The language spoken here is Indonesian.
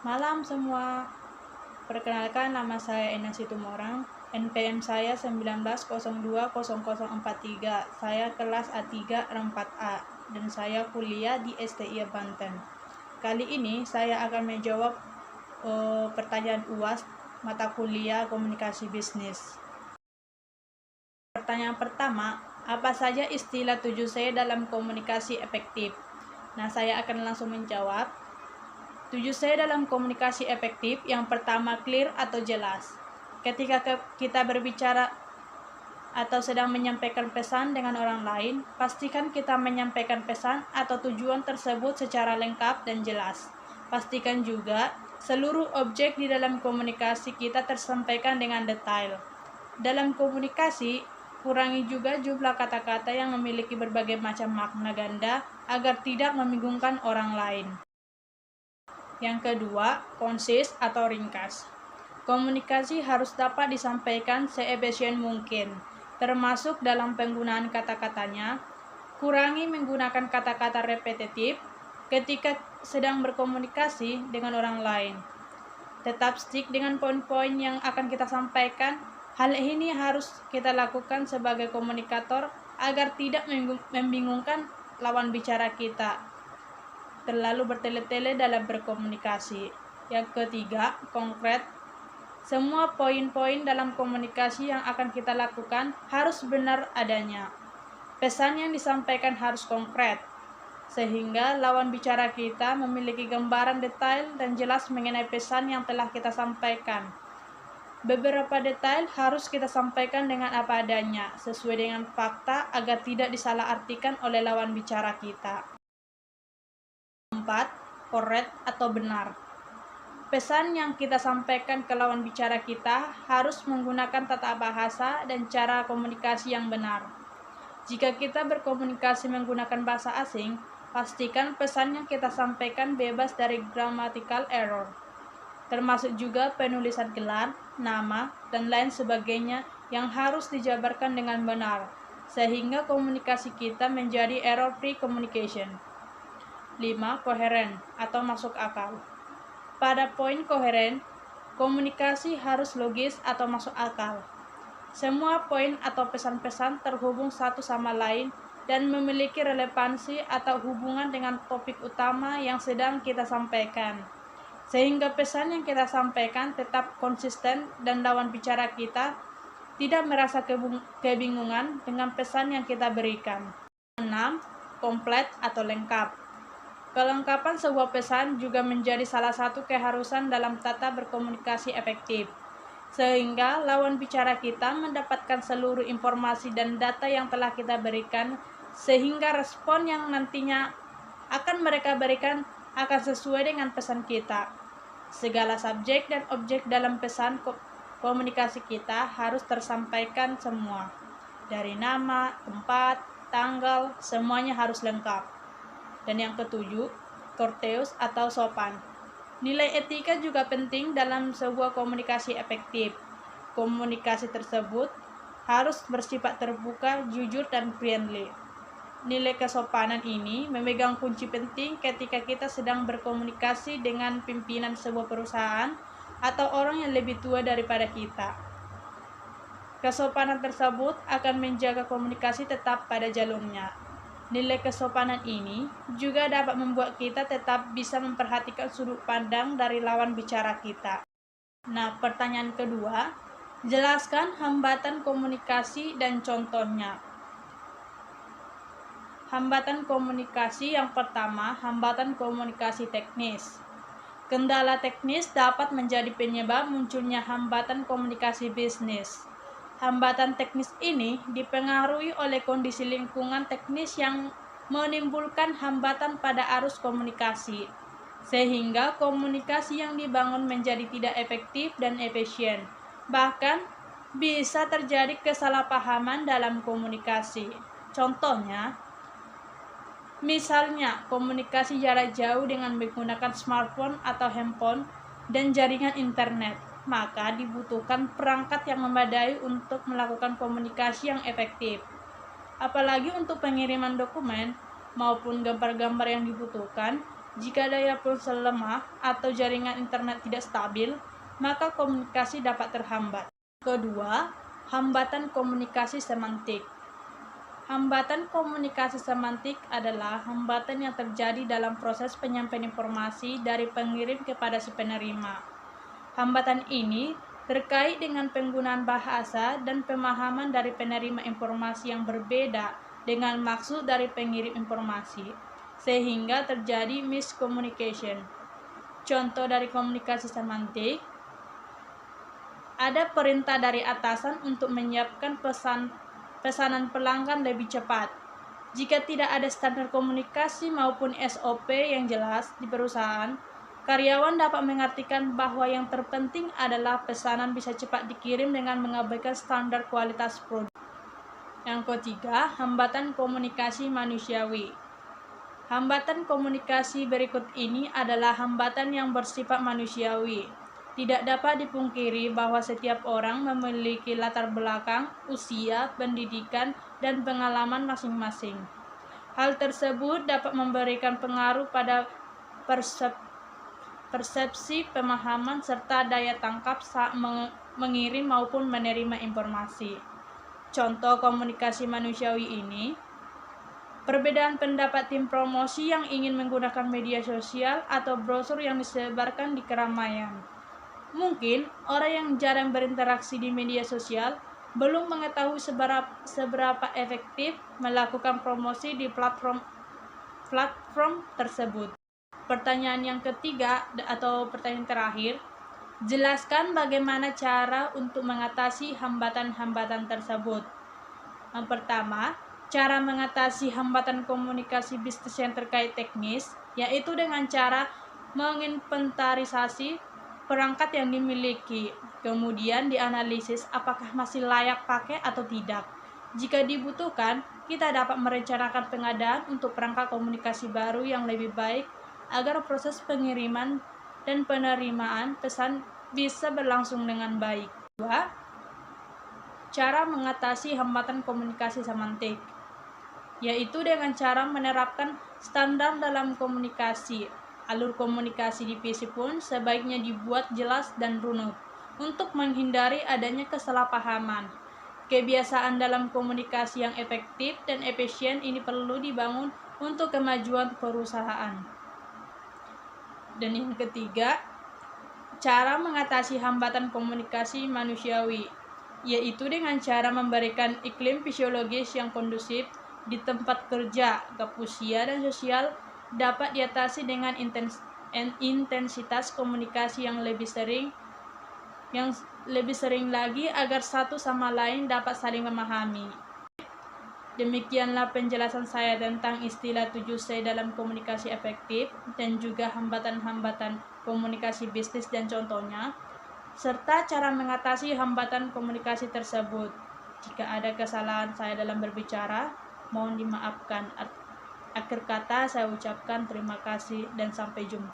Malam semua, perkenalkan nama saya Ena Situmorang, NPM saya 19020043, saya kelas A3 4A, dan saya kuliah di STI Banten. Kali ini saya akan menjawab pertanyaan UAS mata kuliah komunikasi bisnis. Pertanyaan pertama, apa saja istilah 7C dalam komunikasi efektif? Nah, saya akan langsung menjawab. 7C dalam komunikasi efektif, yang pertama clear atau jelas. Ketika kita berbicara atau sedang menyampaikan pesan dengan orang lain, pastikan kita menyampaikan pesan atau tujuan tersebut secara lengkap dan jelas. Pastikan juga seluruh objek di dalam komunikasi kita tersampaikan dengan detail. Dalam komunikasi, kurangi juga jumlah kata-kata yang memiliki berbagai macam makna ganda agar tidak membingungkan orang lain. Yang kedua, konsis atau ringkas. Komunikasi harus dapat disampaikan seefisien mungkin, termasuk dalam penggunaan kata-katanya. Kurangi menggunakan kata-kata repetitif ketika sedang berkomunikasi dengan orang lain. Tetap stick dengan poin-poin yang akan kita sampaikan. Hal ini harus kita lakukan sebagai komunikator agar tidak membingungkan lawan bicara kita, terlalu bertele-tele dalam berkomunikasi. Yang ketiga, konkret. Semua poin-poin dalam komunikasi yang akan kita lakukan harus benar adanya. Pesan yang disampaikan harus konkret, sehingga lawan bicara kita memiliki gambaran detail dan jelas mengenai pesan yang telah kita sampaikan. Beberapa detail harus kita sampaikan dengan apa adanya, sesuai dengan fakta agar tidak disalahartikan oleh lawan bicara kita. 4. Korek atau benar. Pesan yang kita sampaikan ke lawan bicara kita harus menggunakan tata bahasa dan cara komunikasi yang benar. Jika kita berkomunikasi menggunakan bahasa asing, pastikan pesan yang kita sampaikan bebas dari grammatical error, termasuk juga penulisan gelar, nama, dan lain sebagainya yang harus dijabarkan dengan benar, sehingga komunikasi kita menjadi error-free communication. 5. Koheren atau masuk akal. Pada poin koheren, komunikasi harus logis atau masuk akal. Semua poin atau pesan-pesan terhubung satu sama lain dan memiliki relevansi atau hubungan dengan topik utama yang sedang kita sampaikan, sehingga pesan yang kita sampaikan tetap konsisten dan lawan bicara kita tidak merasa kebingungan dengan pesan yang kita berikan. 6. Komplit atau lengkap. Kelengkapan sebuah pesan juga menjadi salah satu keharusan dalam tata berkomunikasi efektif, sehingga lawan bicara kita mendapatkan seluruh informasi dan data yang telah kita berikan, sehingga respon yang nantinya akan mereka berikan akan sesuai dengan pesan kita. Segala subjek dan objek dalam pesan komunikasi kita harus tersampaikan semua. Dari nama, tempat, tanggal, semuanya harus lengkap. Dan yang ketujuh, courteous atau sopan. Nilai etika juga penting dalam sebuah komunikasi efektif. Komunikasi tersebut harus bersifat terbuka, jujur, dan friendly. Nilai kesopanan ini memegang kunci penting ketika kita sedang berkomunikasi dengan pimpinan sebuah perusahaan atau orang yang lebih tua daripada kita. Kesopanan tersebut akan menjaga komunikasi tetap pada jalurnya. Nilai kesopanan ini juga dapat membuat kita tetap bisa memperhatikan sudut pandang dari lawan bicara kita. Nah, pertanyaan kedua, jelaskan hambatan komunikasi dan contohnya. Hambatan komunikasi yang pertama, hambatan komunikasi teknis. Kendala teknis dapat menjadi penyebab munculnya hambatan komunikasi bisnis. Hambatan teknis ini dipengaruhi oleh kondisi lingkungan teknis yang menimbulkan hambatan pada arus komunikasi, sehingga komunikasi yang dibangun menjadi tidak efektif dan efisien. Bahkan, bisa terjadi kesalahpahaman dalam komunikasi. Contohnya, misalnya komunikasi jarak jauh dengan menggunakan smartphone atau handphone dan jaringan internet, maka dibutuhkan perangkat yang memadai untuk melakukan komunikasi yang efektif. Apalagi untuk pengiriman dokumen maupun gambar-gambar yang dibutuhkan, Jika daya ponsel lemah atau jaringan internet tidak stabil, maka komunikasi dapat terhambat. Kedua, hambatan komunikasi semantik. Hambatan komunikasi semantik adalah hambatan yang terjadi dalam proses penyampaian informasi dari pengirim kepada si penerima. Hambatan ini terkait dengan penggunaan bahasa dan pemahaman dari penerima informasi yang berbeda dengan maksud dari pengirim informasi, sehingga terjadi miscommunication. Contoh dari komunikasi semantik, ada perintah dari atasan untuk menyiapkan pesanan pelanggan lebih cepat. Jika tidak ada standar komunikasi maupun SOP yang jelas di perusahaan, karyawan dapat mengartikan bahwa yang terpenting adalah pesanan bisa cepat dikirim dengan mengabaikan standar kualitas produk. Yang ketiga, hambatan komunikasi manusiawi. Hambatan komunikasi berikut ini adalah hambatan yang bersifat manusiawi. Tidak dapat dipungkiri bahwa setiap orang memiliki latar belakang, usia, pendidikan, dan pengalaman masing-masing. Hal tersebut dapat memberikan pengaruh pada persepsi, pemahaman, serta daya tangkap saat mengirim maupun menerima informasi. Contoh komunikasi manusiawi ini, perbedaan pendapat tim promosi yang ingin menggunakan media sosial atau brosur yang disebarkan di keramaian. Mungkin orang yang jarang berinteraksi di media sosial belum mengetahui seberapa efektif melakukan promosi di platform tersebut. Pertanyaan yang ketiga atau pertanyaan terakhir, jelaskan bagaimana cara untuk mengatasi hambatan-hambatan tersebut. Yang pertama, cara mengatasi hambatan komunikasi bisnis yang terkait teknis, yaitu dengan cara menginventarisasi perangkat yang dimiliki, kemudian dianalisis apakah masih layak pakai atau tidak. Jika dibutuhkan, kita dapat merencanakan pengadaan untuk perangkat komunikasi baru yang lebih baik agar proses pengiriman dan penerimaan pesan bisa berlangsung dengan baik. 2. Cara mengatasi hambatan komunikasi semantik, yaitu dengan cara menerapkan standar dalam komunikasi. Alur komunikasi divisi pun sebaiknya dibuat jelas dan runut untuk menghindari adanya kesalahpahaman. Kebiasaan dalam komunikasi yang efektif dan efisien ini perlu dibangun untuk kemajuan perusahaan. Dan yang ketiga, cara mengatasi hambatan komunikasi manusiawi, yaitu dengan cara memberikan iklim fisiologis yang kondusif di tempat kerja. Gap usia dan sosial dapat diatasi dengan intensitas komunikasi yang lebih sering lagi agar satu sama lain dapat saling memahami. Demikianlah penjelasan saya tentang istilah 7C dalam komunikasi efektif dan juga hambatan-hambatan komunikasi bisnis dan contohnya, serta cara mengatasi hambatan komunikasi tersebut. Jika ada kesalahan saya dalam berbicara, mohon dimaafkan. Akhir kata saya ucapkan terima kasih dan sampai jumpa.